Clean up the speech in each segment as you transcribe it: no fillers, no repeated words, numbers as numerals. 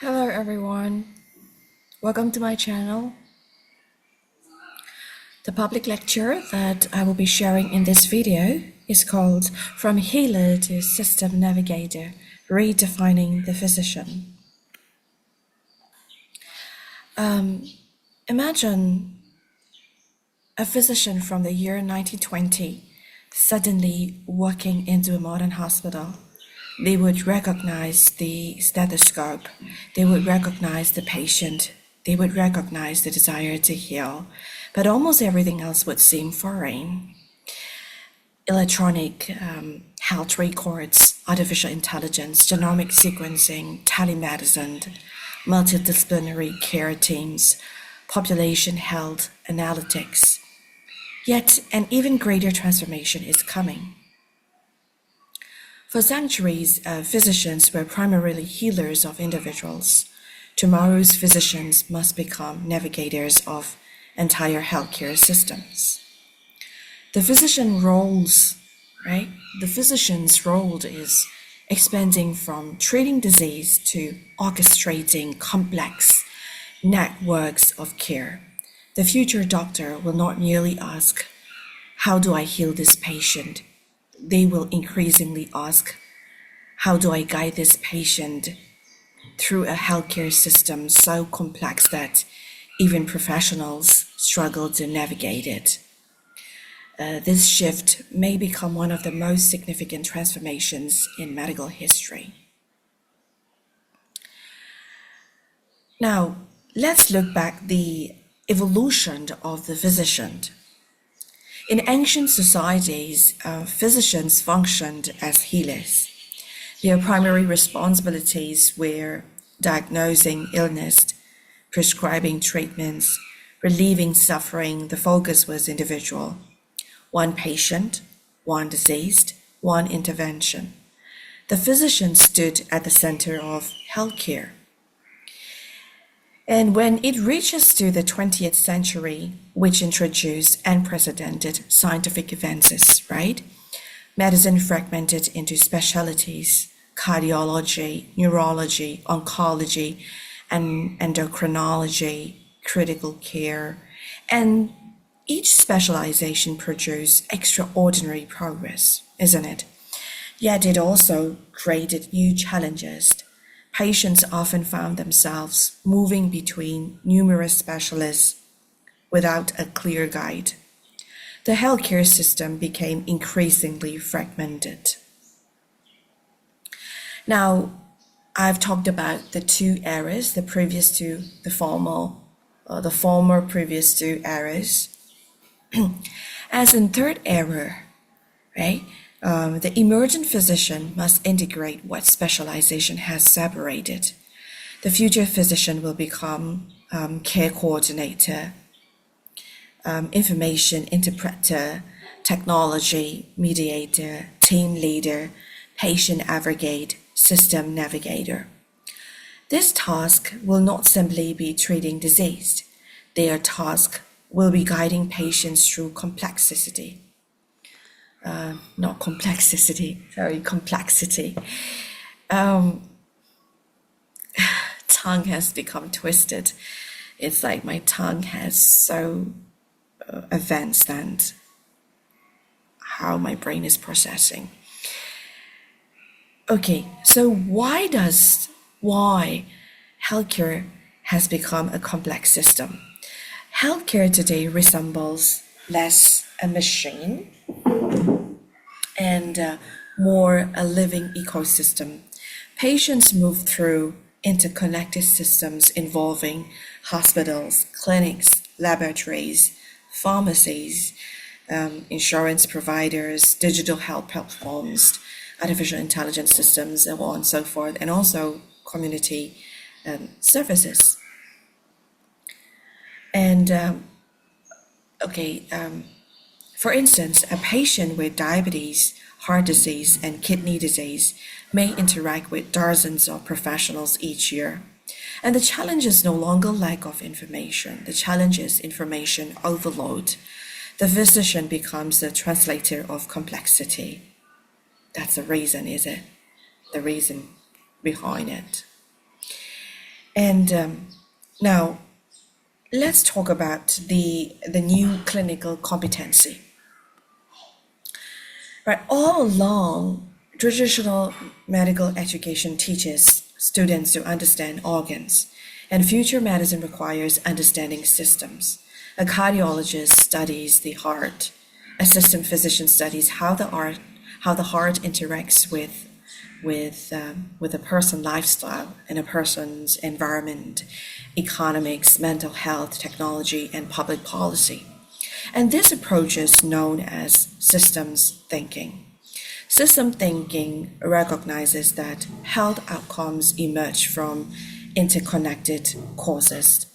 Hello everyone, welcome to my channel. The public lecture that I will be sharing in this video is called From Healer to System Navigator, Redefining the Physician. Imagine a physician from the year 1920 suddenly walking into a modern hospital. They would recognize the stethoscope, they would recognize the patient, they would recognize the desire to heal, but almost everything else would seem foreign. Electronic health records, artificial intelligence, genomic sequencing, telemedicine, multidisciplinary care teams, population health analytics. Yet an even greater transformation is coming. For centuries, physicians were primarily healers of individuals. Tomorrow's physicians must become navigators of entire healthcare systems. The physician's role is expanding from treating disease to orchestrating complex networks of care. The future doctor will not merely ask, "How do I heal this patient?" They will increasingly ask, "How do I guide this patient through a healthcare system so complex that even professionals struggle to navigate it?" This shift may become one of the most significant transformations in medical history. Now, let's look back the evolution of the physician. In ancient societies, physicians functioned as healers. Their primary responsibilities were diagnosing illness, prescribing treatments, relieving suffering. The focus was individual. One patient, one disease, one intervention. The physician stood at the center of healthcare. And when it reaches to the 20th century, which introduced unprecedented scientific advances, right? Medicine fragmented into specialties, cardiology, neurology, oncology, and endocrinology, critical care, and each specialization produced extraordinary progress, isn't it? Yet it also created new challenges. Patients often found themselves moving between numerous specialists without a clear guide. The healthcare system became increasingly fragmented. Now, I've talked about the two eras, the former previous two eras. As in third era, right? The emergent physician must integrate what specialization has separated. The future physician will become care coordinator, information interpreter, technology mediator, team leader, patient advocate, system navigator. This task will not simply be treating disease. Their task will be guiding patients through complexity. Complexity. Tongue has become twisted. It's like my tongue has so advanced and how my brain is processing. Okay, so why healthcare has become a complex system? Healthcare today resembles less a machine and more a living ecosystem. Patients move through interconnected systems involving hospitals, clinics, laboratories, pharmacies, insurance providers, digital health platforms, artificial intelligence systems, and so on and so forth, and also community services. And for instance, a patient with diabetes, heart disease, and kidney disease may interact with dozens of professionals each year. And the challenge is no longer lack of information. The challenge is information overload. The physician becomes the translator of complexity. That's the reason, is it? The reason behind it. And now let's talk about the new clinical competency. Right, all along, traditional medical education teaches students to understand organs, and future medicine requires understanding systems. A cardiologist studies the heart. Assistant physician studies how the heart interacts with a person's lifestyle and a person's environment, economics, mental health, technology, and public policy. And this approach is known as systems thinking. System thinking recognizes that health outcomes emerge from interconnected causes.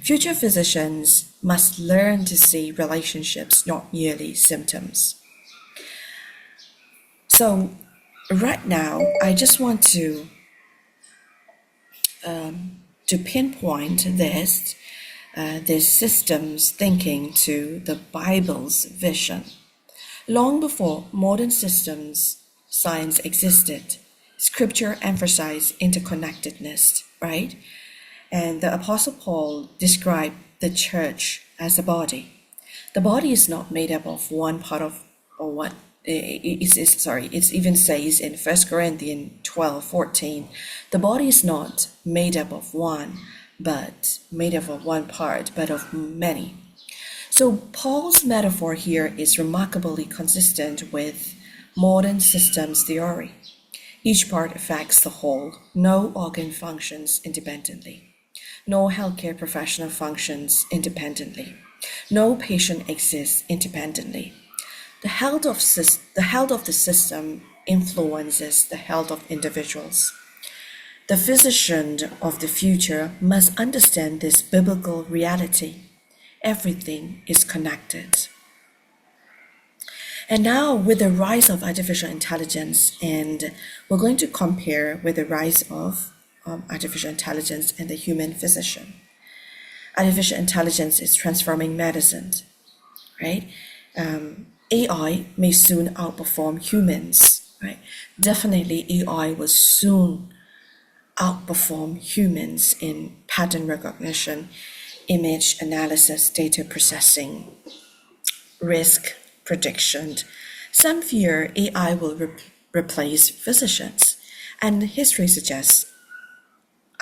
Future physicians must learn to see relationships, not merely symptoms. So, right now, I just want to pinpoint this systems thinking to the Bible's vision. Long before modern systems science existed, Scripture emphasized interconnectedness, right? And the Apostle Paul described the church as a body. The body is not made up of one part of, or what it even says in 1 Corinthians 12:14, the body is not made up of one, but made up of one part, but of many. So Paul's metaphor here is remarkably consistent with modern systems theory. Each part affects the whole. No organ functions independently. No healthcare professional functions independently. No patient exists independently. The health of the system influences the health of individuals. The physician of the future must understand this biblical reality. Everything is connected. And now, with the rise of artificial intelligence, and we're going to compare with the rise of artificial intelligence and the human physician. Artificial intelligence is transforming medicine, right? AI may soon outperform humans, right? Definitely AI will soon outperform humans in pattern recognition, image analysis, data processing, risk prediction. Some fear AI will replace physicians, and history suggests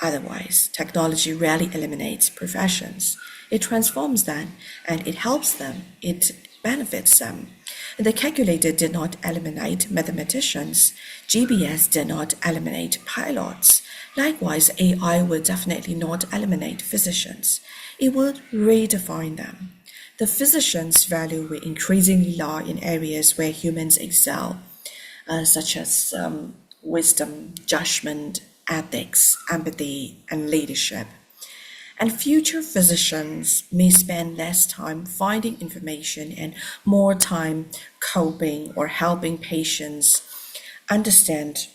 otherwise. Technology rarely eliminates professions. It transforms them and it helps them. It benefits them. The calculator did not eliminate mathematicians. GPS did not eliminate pilots. Likewise, AI will definitely not eliminate physicians. It will redefine them. The physician's value will increasingly lie in areas where humans excel, such as wisdom, judgment, ethics, empathy, and leadership. And future physicians may spend less time finding information and more time coping or helping patients understand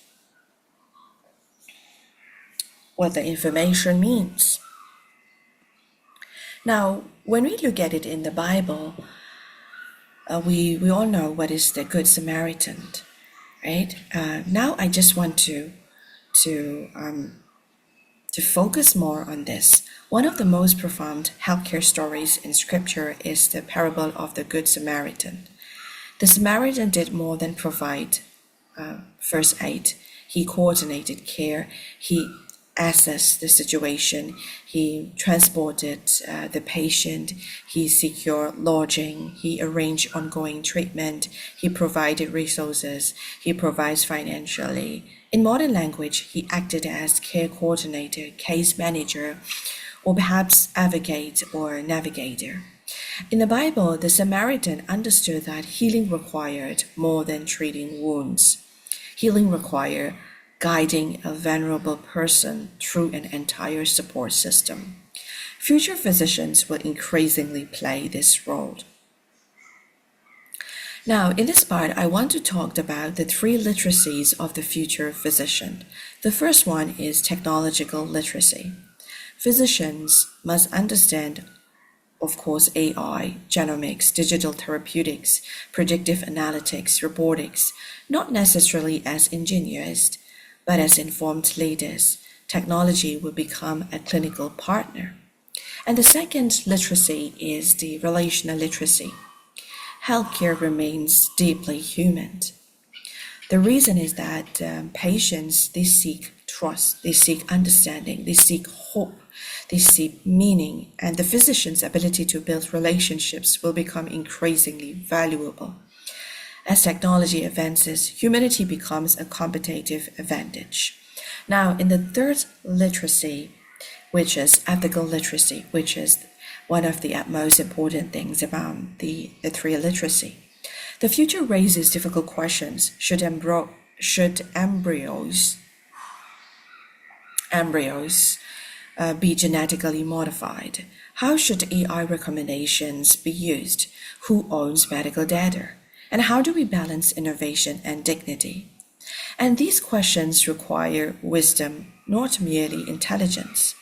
what the information means. Now, when we look at it in the Bible, we all know what is the Good Samaritan, right? Now I just want to focus more on this. One of the most profound healthcare stories in Scripture is the parable of the Good Samaritan. The Samaritan did more than provide first aid. He coordinated care. He assessed the situation. He transported the patient. He secured lodging. He arranged ongoing treatment. He provided resources. He provides financially. In modern language, he acted as care coordinator, case manager, or perhaps advocate or navigator. In the Bible, the Samaritan understood that healing required more than treating wounds. Healing required guiding a vulnerable person through an entire support system. Future physicians will increasingly play this role. Now, in this part, I want to talk about the three literacies of the future physician. The first one is technological literacy. Physicians must understand, of course, AI, genomics, digital therapeutics, predictive analytics, robotics, not necessarily as engineers, but as informed leaders. technology will become a clinical partner. And the second literacy is the relational literacy. Healthcare remains deeply human. The reason is that patients, they seek trust, they seek understanding, they seek hope, they seek meaning, and the physician's ability to build relationships will become increasingly valuable. As technology advances, humanity becomes a competitive advantage. Now, in the third literacy, which is ethical literacy, which is one of the most important things about the three literacy. The future raises difficult questions. Should embryos be genetically modified? How should AI recommendations be used? Who owns medical data? And how do we balance innovation and dignity? And these questions require wisdom, not merely intelligence.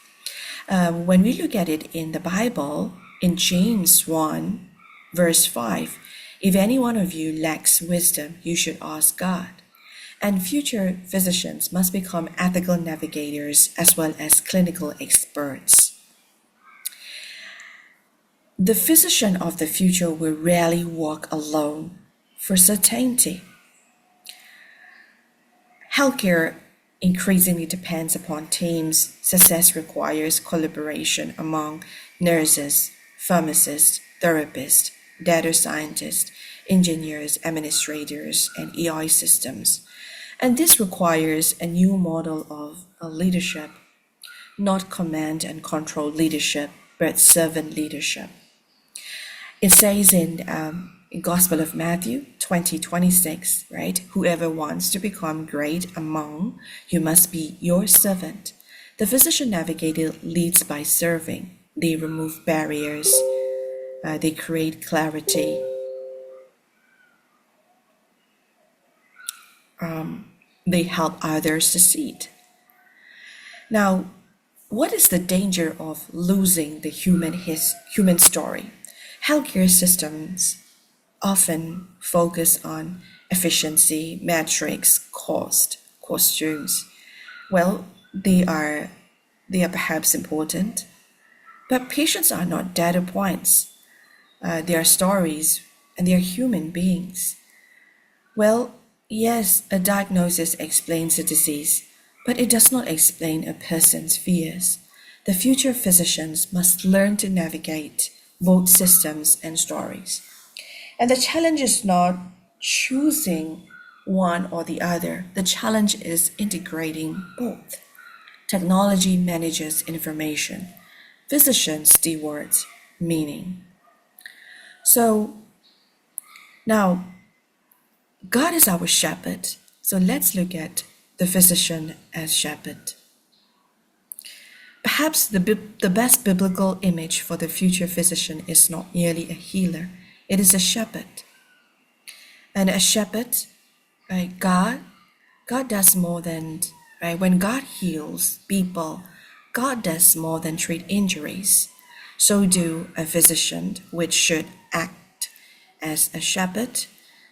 When we look at it in the Bible, in James 1, verse 5, if any one of you lacks wisdom, you should ask God. And future physicians must become ethical navigators as well as clinical experts. The physician of the future will rarely walk alone for certainty. Healthcare increasingly depends upon teams. Success requires collaboration among nurses, pharmacists, therapists, data scientists, engineers, administrators, and AI systems. And this requires a new model of leadership, not command and control leadership, but servant leadership. It says in Gospel of Matthew 20:26, right? Whoever wants to become great among you must be your servant. The physician navigator leads by serving. They remove barriers. They create clarity. They help others succeed. Now, what is the danger of losing the human story? Healthcare systems often focus on efficiency, metrics, costumes. Well, they are perhaps important, but patients are not data points. They are stories, and they are human beings. Well, yes, a diagnosis explains a disease, but it does not explain a person's fears. The future physicians must learn to navigate both systems and stories. And the challenge is not choosing one or the other. The challenge is integrating both. Technology manages information. Physicians stewards meaning. So now, God is our shepherd. So let's look at the physician as shepherd. Perhaps the best biblical image for the future physician is not merely a healer, it is a shepherd. And a shepherd, right, God does more than, right, when God heals people, God does more than treat injuries. So do a physician, which should act as a shepherd.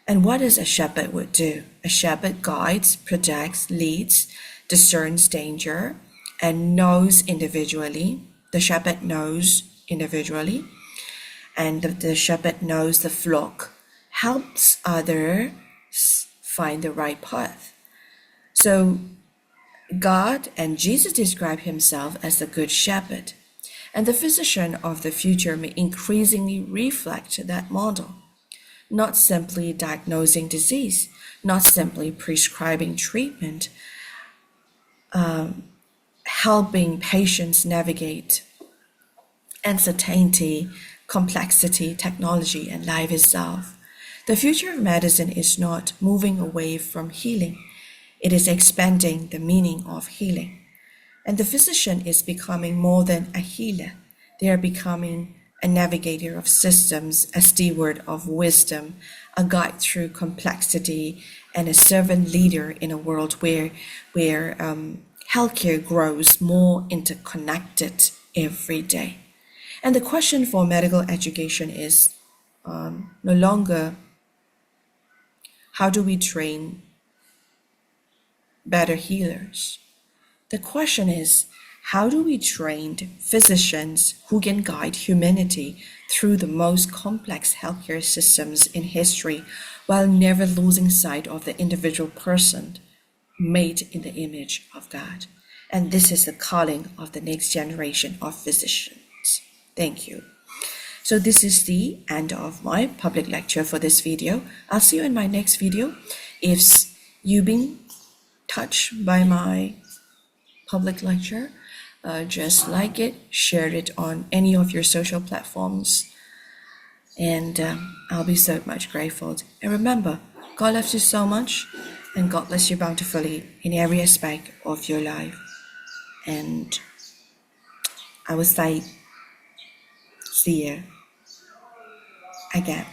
And what does a shepherd would do? A shepherd guides, protects, leads, discerns danger, and knows individually. The shepherd knows individually, and the shepherd knows the flock, helps others find the right path. So God and Jesus describe himself as the good shepherd, and the physician of the future may increasingly reflect that model. Not simply diagnosing disease, not simply prescribing treatment, helping patients navigate uncertainty, complexity, technology, and life itself. The future of medicine is not moving away from healing. It is expanding the meaning of healing. And the physician is becoming more than a healer. They are becoming a navigator of systems, a steward of wisdom, a guide through complexity, and a servant leader in a world where healthcare grows more interconnected every day. And the question for medical education is no longer how do we train better healers? The question is, how do we train physicians who can guide humanity through the most complex healthcare systems in history while never losing sight of the individual person made in the image of God? And this is the calling of the next generation of physicians. Thank you. So this is the end of my public lecture for this video. I'll see you in my next video. If you've been touched by my public lecture, just like it, share it on any of your social platforms, and I'll be so much grateful. And remember, God loves you so much, and God bless you bountifully in every aspect of your life. And I will say, see you again.